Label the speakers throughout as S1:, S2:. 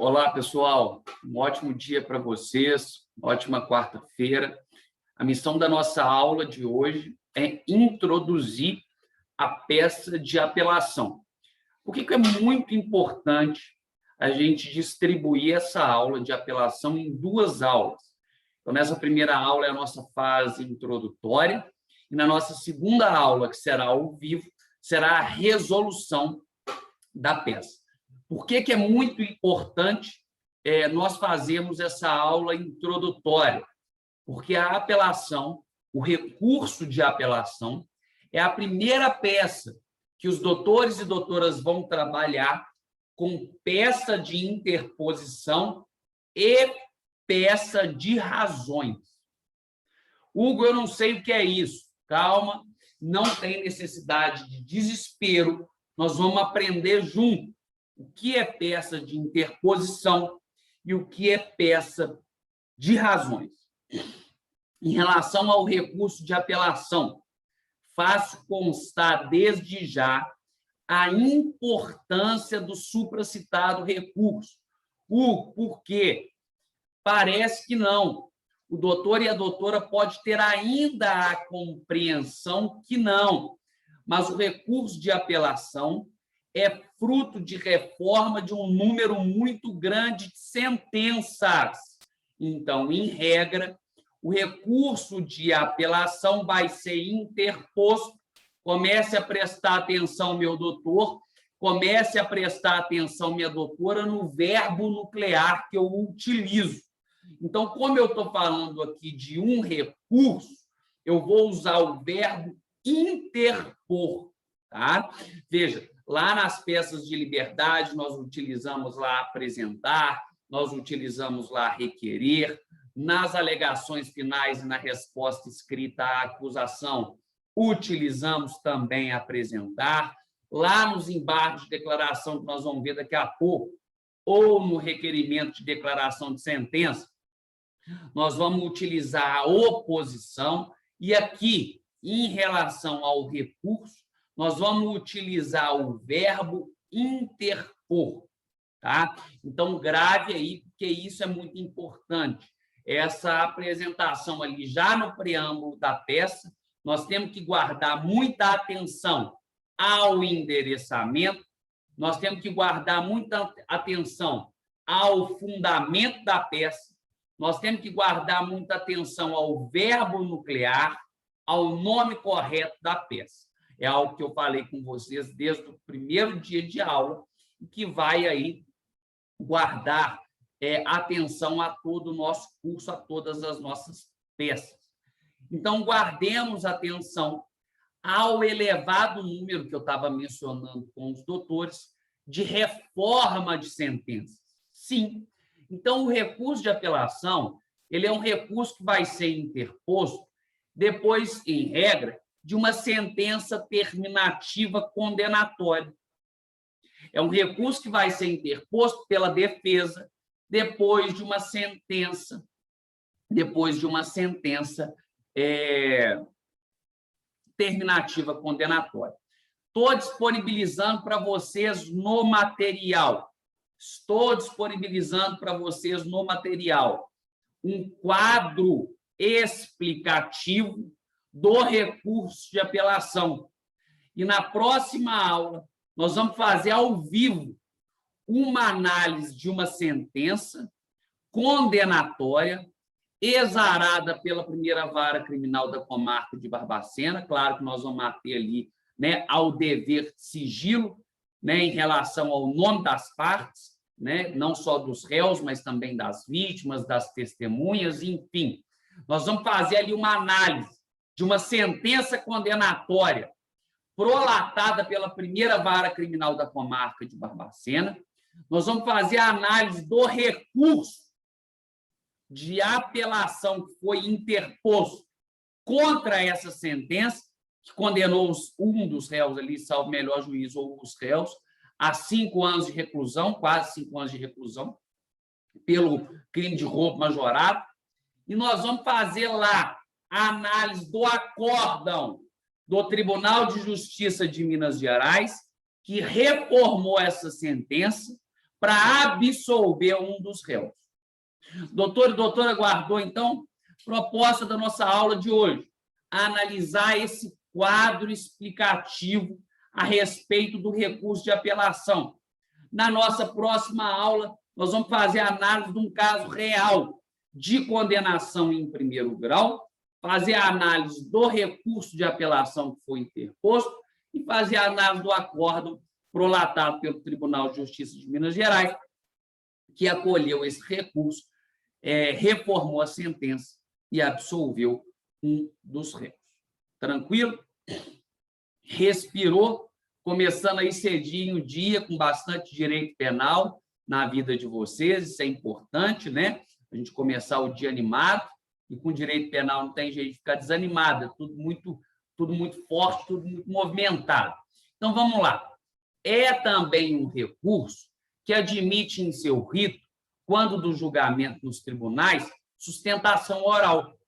S1: Olá, pessoal. Um ótimo dia para vocês, ótima quarta-feira. A missão da nossa aula de hoje é introduzir a peça de apelação. Por que é muito importante a gente distribuir essa aula de apelação em duas aulas? Então, nessa primeira aula é a nossa fase introdutória, e na nossa segunda aula, que será ao vivo, será a resolução da peça. Por que é muito importante nós fazermos essa aula introdutória? Porque a apelação, o recurso de apelação, é a primeira peça que os doutores e doutoras vão trabalhar com peça de interposição e peça de razões. Hugo, eu não sei o que é isso. Calma, não tem necessidade de desespero, nós vamos aprender junto o que é peça de interposição e o que é peça de razões. Em relação ao recurso de apelação, faço constar desde já a importância do supracitado recurso. Por quê? Parece que não. O doutor e a doutora pode ter ainda a compreensão que não, mas o recurso de apelação é fruto de reforma de um número muito grande de sentenças. Então, em regra, o recurso de apelação vai ser interposto. Comece a prestar atenção, meu doutor, comece a prestar atenção, minha doutora, no verbo nuclear que eu utilizo. Então, como eu estou falando aqui de um recurso, eu vou usar o verbo interpor. Tá? Veja, lá nas peças de liberdade, nós utilizamos lá apresentar, nós utilizamos lá requerer, nas alegações finais e na resposta escrita à acusação, utilizamos também apresentar, lá nos embargos de declaração, que nós vamos ver daqui a pouco, ou no requerimento de declaração de sentença, nós vamos utilizar a oposição, e aqui, em relação ao recurso, nós vamos utilizar o verbo interpor. Tá? Então, grave aí, porque isso é muito importante. Essa apresentação ali, já no preâmbulo da peça, nós temos que guardar muita atenção ao endereçamento, nós temos que guardar muita atenção ao fundamento da peça, nós temos que guardar muita atenção ao verbo nuclear, ao nome correto da peça. É algo que eu falei com vocês desde o primeiro dia de aula, e que vai aí guardar atenção a todo o nosso curso, a todas as nossas peças. Então, guardemos atenção ao elevado número que eu estava mencionando com os doutores de reforma de sentenças. Sim. Então, o recurso de apelação, ele é um recurso que vai ser interposto depois, em regra, de uma sentença terminativa condenatória. É um recurso que vai ser interposto pela defesa depois de uma sentença, terminativa condenatória. Estou disponibilizando para vocês no material. Um quadro explicativo do recurso de apelação. E na próxima aula, nós vamos fazer ao vivo uma análise de uma sentença condenatória exarada pela primeira vara criminal da comarca de Barbacena. Claro que nós vamos manter ali, né, ao dever de sigilo, né, em relação ao nome das partes, né, não só dos réus, mas também das vítimas, das testemunhas, enfim. Nós vamos fazer ali uma análise de uma sentença condenatória prolatada pela primeira vara criminal da comarca de Barbacena. Nós vamos fazer a análise do recurso de apelação que foi interposto contra essa sentença, que condenou um dos réus ali, salvo melhor juízo, ou os réus, a 5 anos de reclusão, quase 5 anos de reclusão, pelo crime de roubo majorado. E nós vamos fazer lá a análise do acórdão do Tribunal de Justiça de Minas Gerais, que reformou essa sentença para absolver um dos réus. Doutor e doutora, guardou, então, proposta da nossa aula de hoje, analisar esse quadro explicativo a respeito do recurso de apelação. Na nossa próxima aula, nós vamos fazer a análise de um caso real de condenação em primeiro grau, fazer a análise do recurso de apelação que foi interposto e fazer a análise do acórdão prolatado pelo Tribunal de Justiça de Minas Gerais, que acolheu esse recurso, reformou a sentença e absolveu um dos réus. Tranquilo? Respirou, começando aí cedinho o dia, com bastante direito penal na vida de vocês, isso é importante, né? A gente começar o dia animado, e com direito penal não tem jeito de ficar desanimado, é tudo muito forte, tudo muito movimentado. Então, vamos lá. É também um recurso que admite em seu rito, quando do julgamento nos tribunais, sustentação oral.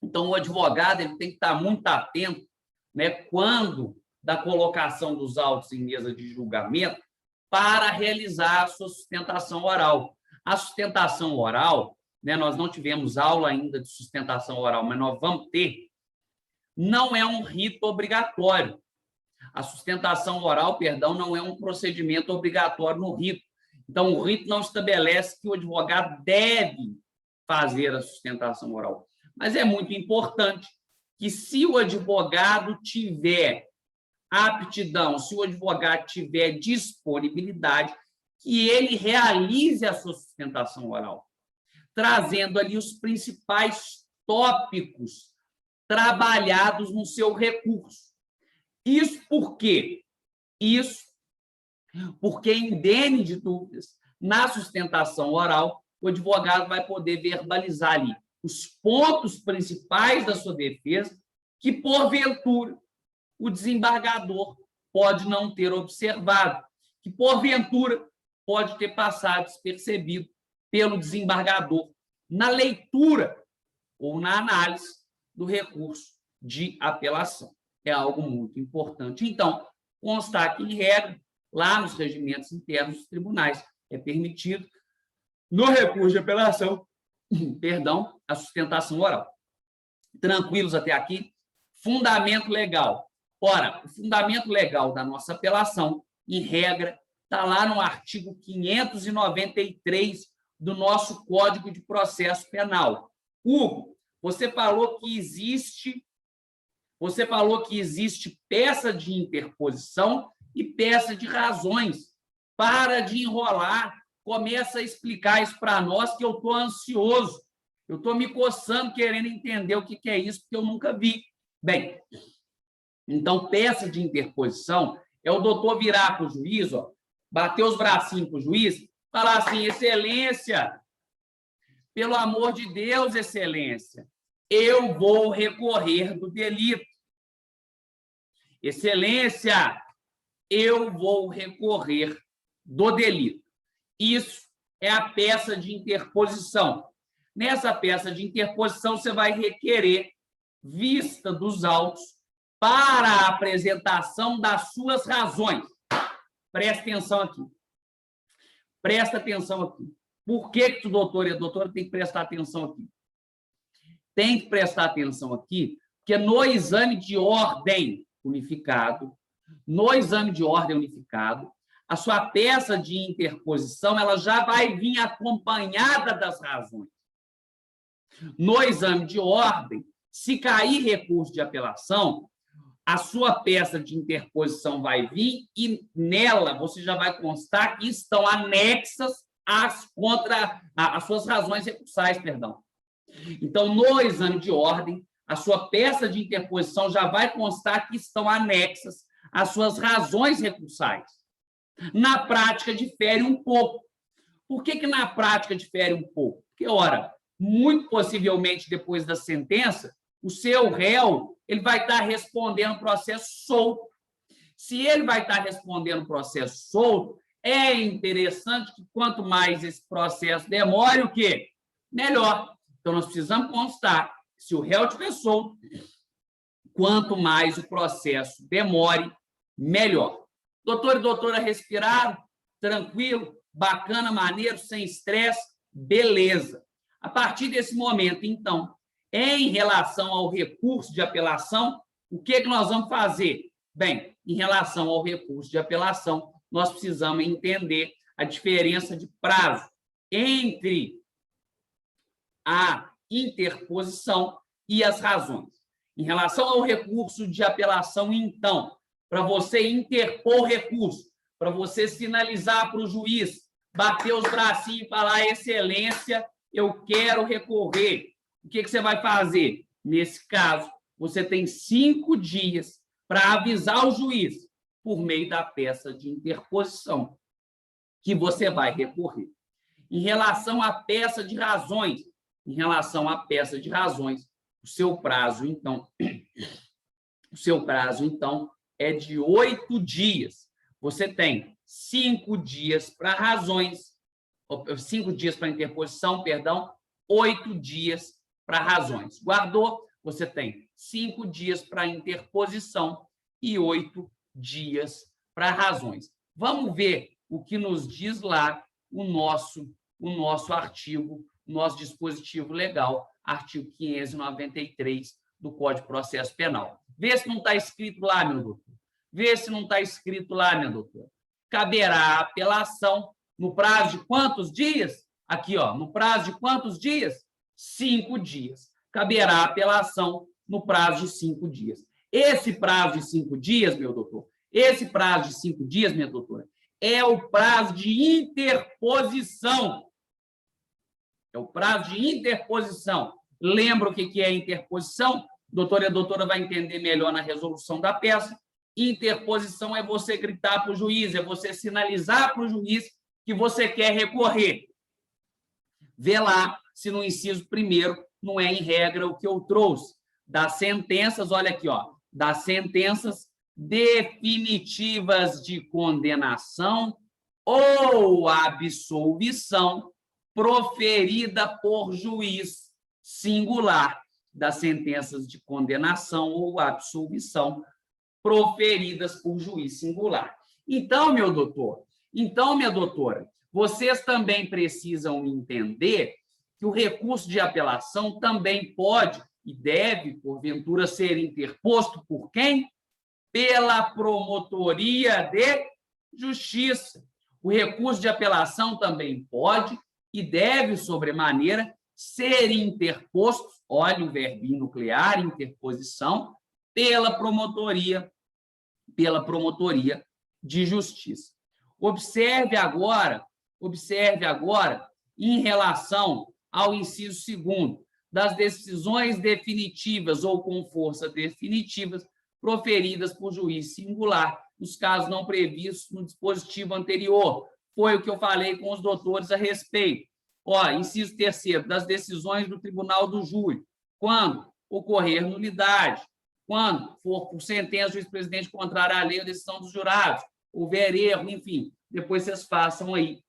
S1: Então, o advogado ele tem que estar muito atento, né, quando da colocação dos autos em mesa de julgamento para realizar a sua sustentação oral. A sustentação oral, né, nós não tivemos aula ainda de sustentação oral, mas nós vamos ter, não é um rito obrigatório. A sustentação oral, perdão, não é um procedimento obrigatório no rito. Então, o rito não estabelece que o advogado deve fazer a sustentação oral. Mas é muito importante que, se o advogado tiver aptidão, se o advogado tiver disponibilidade, que ele realize a sua sustentação oral, trazendo ali os principais tópicos trabalhados no seu recurso. Isso por quê? Isso porque, indene de dúvidas, na sustentação oral, o advogado vai poder verbalizar ali os pontos principais da sua defesa que, porventura, o desembargador pode não ter observado, que, porventura, pode ter passado despercebido pelo desembargador na leitura ou na análise do recurso de apelação. É algo muito importante. Então, constar que, em regra, lá nos regimentos internos dos tribunais, é permitido, no recurso de apelação, perdão, a sustentação oral. Tranquilos até aqui? Fundamento legal. Ora, o fundamento legal da nossa apelação, em regra, está lá no artigo 593 do nosso Código de Processo Penal. Hugo, você falou que existe peça de interposição e peça de razões. Para de enrolar, começa a explicar isso para nós, que eu estou ansioso. Eu estou me coçando, querendo entender o que é isso, porque eu nunca vi. Bem, então, peça de interposição é o doutor virar para o juiz, ó, bater os bracinhos para o juiz, falar assim: excelência, pelo amor de Deus, excelência, eu vou recorrer do delito. Excelência, eu vou recorrer do delito. Isso é a peça de interposição. Nessa peça de interposição, você vai requerer vista dos autos para a apresentação das suas razões. Presta atenção aqui. Presta atenção aqui. Por que o doutor e a doutora tem que prestar atenção aqui? Tem que prestar atenção aqui, porque no exame de ordem unificado, a sua peça de interposição ela já vai vir acompanhada das razões. No exame de ordem, se cair recurso de apelação, a sua peça de interposição vai vir e nela você já vai constar que estão anexas às suas razões recursais, perdão. Então, no exame de ordem, a sua peça de interposição já vai constar que estão anexas às suas razões recursais. Na prática, difere um pouco. Por que na prática difere um pouco? Porque, ora, muito possivelmente depois da sentença, o seu réu ele vai estar respondendo processo solto. Se ele vai estar respondendo processo solto, é interessante que quanto mais esse processo demore, o quê? Melhor. Então, nós precisamos constar, se o réu estiver solto, quanto mais o processo demore, melhor. Doutor e doutora respiraram? Tranquilo? bacana, maneiro, sem estresse, beleza. A partir desse momento, então, em relação ao recurso de apelação, o que nós vamos fazer? Bem, em relação ao recurso de apelação, nós precisamos entender a diferença de prazo entre a interposição e as razões. Em relação ao recurso de apelação, então, para você interpor recurso, para você sinalizar para o juiz, bater os bracinhos e falar, excelência, eu quero recorrer. O que você vai fazer? Nesse caso, você tem 5 dias para avisar o juiz, por meio da peça de interposição, que você vai recorrer. Em relação à peça de razões, o seu prazo, é de 8 dias. Você tem 5 dias para razões, 5 dias para interposição, 8 dias para razões. Guardou? Você tem 5 dias para interposição e 8 dias para razões. Vamos ver o que nos diz lá o nosso artigo, nosso dispositivo legal, artigo 593 do Código de Processo Penal. Vê se não está escrito lá, meu doutor. Vê se não está escrito lá, minha doutora. Caberá apelação no prazo de quantos dias? Aqui, ó, no prazo de quantos dias? 5 dias. Caberá apelação no prazo de 5 dias. Esse prazo de 5 dias, meu doutor, minha doutora, é o prazo de interposição. É o prazo de interposição. Lembra o que é interposição? Doutor e a doutora vai entender melhor na resolução da peça. Interposição é você gritar para o juiz, é você sinalizar para o juiz que você quer recorrer. Vê lá se no inciso 1º não é em regra o que eu trouxe. Das sentenças, olha aqui, ó, das sentenças definitivas de condenação ou absolvição proferida por juiz singular, das sentenças de condenação ou absolvição proferidas por juiz singular. Então, meu doutor, minha doutora, vocês também precisam entender que o recurso de apelação também pode e deve, porventura, ser interposto por quem? Pela Promotoria de Justiça. O recurso de apelação também pode e deve, sobremaneira, ser interposto, olha o verbinho nuclear, interposição, pela Promotoria de Justiça. Observe agora, em relação ao inciso 2º, das decisões definitivas ou com força definitivas proferidas por juiz singular, nos casos não previstos no dispositivo anterior. Foi o que eu falei com os doutores a respeito. Ó, inciso 3º, das decisões do Tribunal do Júri, quando ocorrer nulidade, quando for por sentença do juiz-presidente contrária à lei ou decisão dos jurados, houver erro, enfim, depois vocês façam aí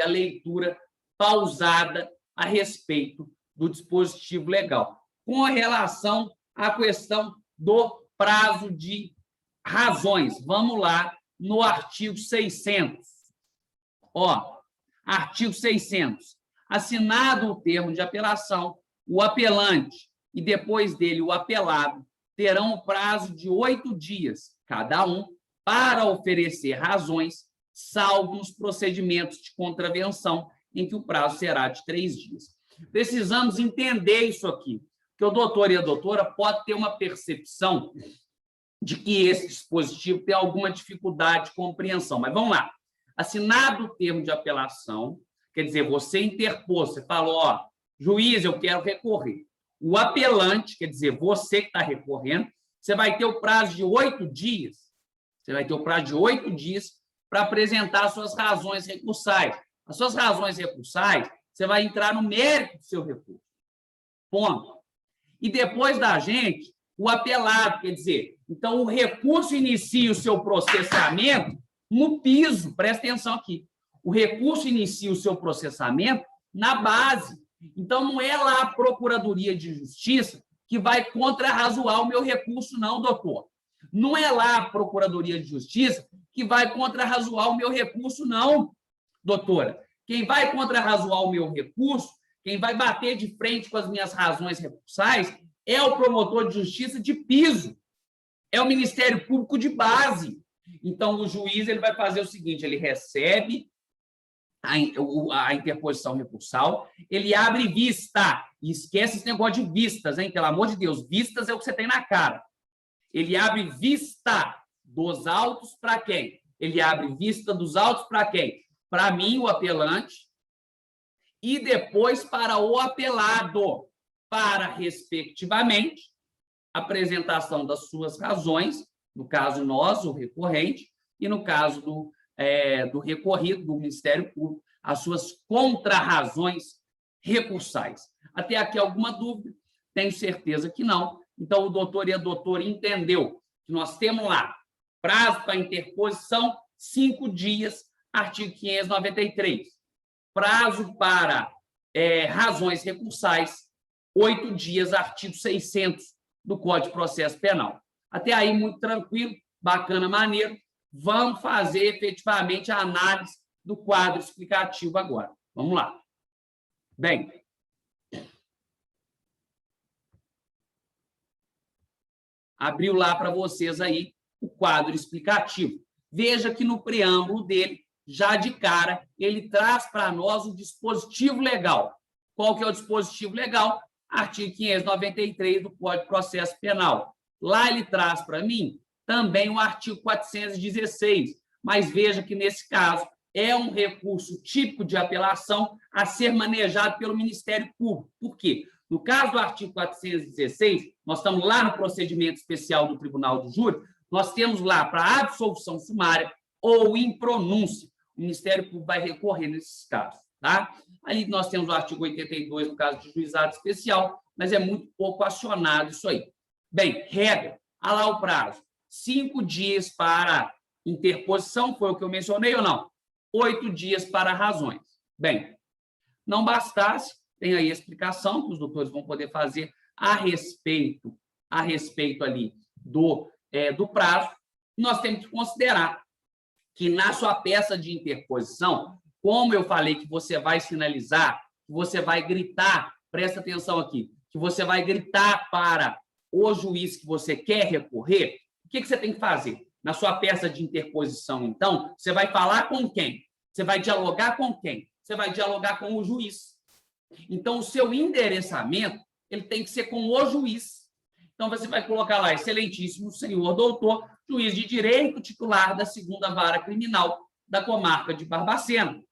S1: a leitura pausada a respeito do dispositivo legal. Com relação à questão do prazo de razões, vamos lá no artigo 600. Ó, artigo 600. Assinado o termo de apelação, o apelante e depois dele o apelado terão o prazo de 8 dias, cada um, para oferecer razões, salvo nos procedimentos de contravenção, em que o prazo será de 3 dias. Precisamos entender isso aqui, que o doutor e a doutora podem ter uma percepção de que esse dispositivo tem alguma dificuldade de compreensão. Mas vamos lá. Assinado o termo de apelação, quer dizer, você interpôs, você falou, ó, juiz, eu quero recorrer. O apelante, quer dizer, você que está recorrendo, você vai ter o prazo de 8 dias. Você vai ter o prazo de 8 dias para apresentar suas razões recursais. As suas razões recursais, você vai entrar no mérito do seu recurso. Ponto. E depois da gente, o apelado, quer dizer, então o recurso inicia o seu processamento no piso, presta atenção aqui. O recurso inicia o seu processamento na base. Então, não é lá a Procuradoria de Justiça que vai contrarrazoar o meu recurso, não, doutor. Não é lá a Procuradoria de Justiça que que vai contrarrazoar o meu recurso, não, doutora. Quem vai contrarrazoar o meu recurso, quem vai bater de frente com as minhas razões recursais, é o promotor de justiça de piso, é o Ministério Público de base. Então, o juiz ele vai fazer o seguinte, ele recebe a interposição recursal, ele abre vista, e esquece esse negócio de vistas, hein? Pelo amor de Deus, vistas é o que você tem na cara. Ele abre vista dos autos para quem? Ele abre vista dos autos para quem? Para mim, o apelante, e depois para o apelado, para, respectivamente, apresentação das suas razões, no caso nós, o recorrente, e no caso do recorrido, do Ministério Público, as suas contrarrazões recursais. Até aqui alguma dúvida? Tenho certeza que não. Então, o doutor e a doutora entendeu que nós temos lá prazo para interposição, 5 dias, artigo 593. Prazo para razões recursais, 8 dias, artigo 600 do Código de Processo Penal. Até aí, muito tranquilo, bacana, maneiro. Vamos fazer efetivamente a análise do quadro explicativo agora. Vamos lá. Bem, abriu lá para vocês aí o quadro explicativo. Veja que no preâmbulo dele, já de cara, ele traz para nós o dispositivo legal. Qual que é o dispositivo legal? Artigo 593 do Código de Processo Penal. Lá ele traz para mim também o artigo 416, mas veja que, nesse caso, é um recurso típico de apelação a ser manejado pelo Ministério Público. Por quê? No caso do artigo 416, nós estamos lá no procedimento especial do Tribunal do Júri, nós temos lá para absolvição sumária ou impronúncia. O Ministério Público vai recorrer nesses casos. Tá? Ali nós temos o artigo 82, no caso de juizado especial, mas é muito pouco acionado isso aí. Bem, regra, há lá o prazo. 5 dias para interposição, foi o que eu mencionei ou não? 8 dias para razões. Bem, não bastasse, tem aí a explicação que os doutores vão poder fazer a respeito ali do prazo. Nós temos que considerar que na sua peça de interposição, como eu falei que você vai sinalizar, que você vai gritar, presta atenção aqui, que você vai gritar para o juiz que você quer recorrer, o que você tem que fazer? Na sua peça de interposição, então, você vai falar com quem? Você vai dialogar com quem? Você vai dialogar com o juiz. Então, o seu endereçamento ele tem que ser com o juiz. Então, você vai colocar lá, excelentíssimo senhor doutor, juiz de direito titular da 2ª Vara Criminal da comarca de Barbacena.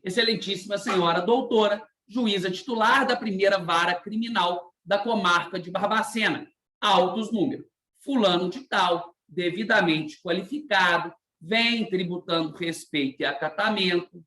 S1: Excelentíssima senhora doutora, juíza titular da 1ª Vara Criminal da comarca de Barbacena. Autos número. Fulano de tal, devidamente qualificado, vem tributando respeito e acatamento,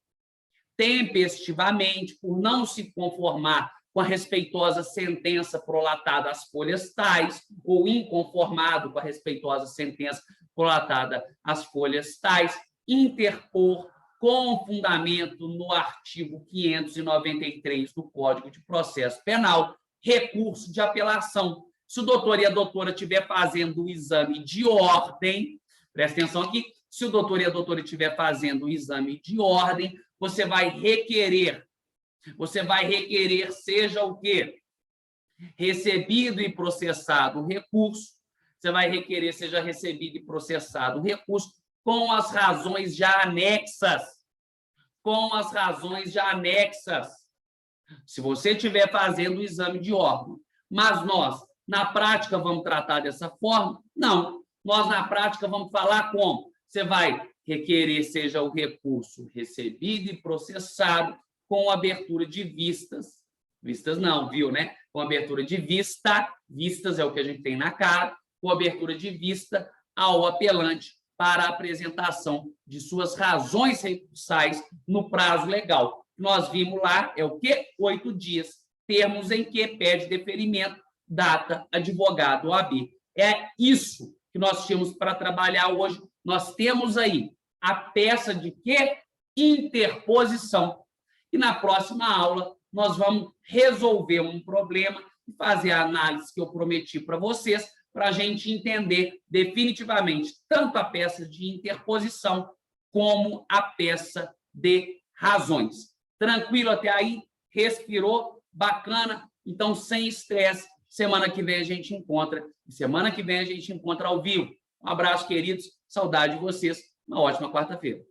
S1: tempestivamente, por não se conformar com a respeitosa sentença prolatada às folhas tais, ou inconformado com a respeitosa sentença prolatada às folhas tais, interpor com fundamento no artigo 593 do Código de Processo Penal, recurso de apelação. Se o doutor e a doutora estiver fazendo o exame de ordem, presta atenção aqui, se o doutor e a doutora estiver fazendo o exame de ordem, você vai requerer, seja o quê? Recebido e processado o recurso, você vai requerer seja recebido e processado o recurso com as razões já anexas. Se você estiver fazendo o exame de ordem, mas nós, na prática, vamos tratar dessa forma? Não. Nós, na prática, vamos falar como? Você vai requerer seja o recurso recebido e processado com abertura de vistas. Vistas não, viu, né? Com abertura de vista, vistas é o que a gente tem na cara, com abertura de vista ao apelante para a apresentação de suas razões recursais no prazo legal. Nós vimos lá, é o quê? 8 dias. Termos em que pede deferimento, data, advogado, OAB. É isso que nós tínhamos para trabalhar hoje. Nós temos aí a peça de quê? Interposição. E na próxima aula, nós vamos resolver um problema e fazer a análise que eu prometi para vocês, para a gente entender definitivamente tanto a peça de interposição como a peça de razões. Tranquilo até aí? Respirou? Bacana? Então, sem estresse, semana que vem a gente encontra. E semana que vem a gente encontra ao vivo. Um abraço, queridos. Saudade de vocês. Uma ótima quarta-feira.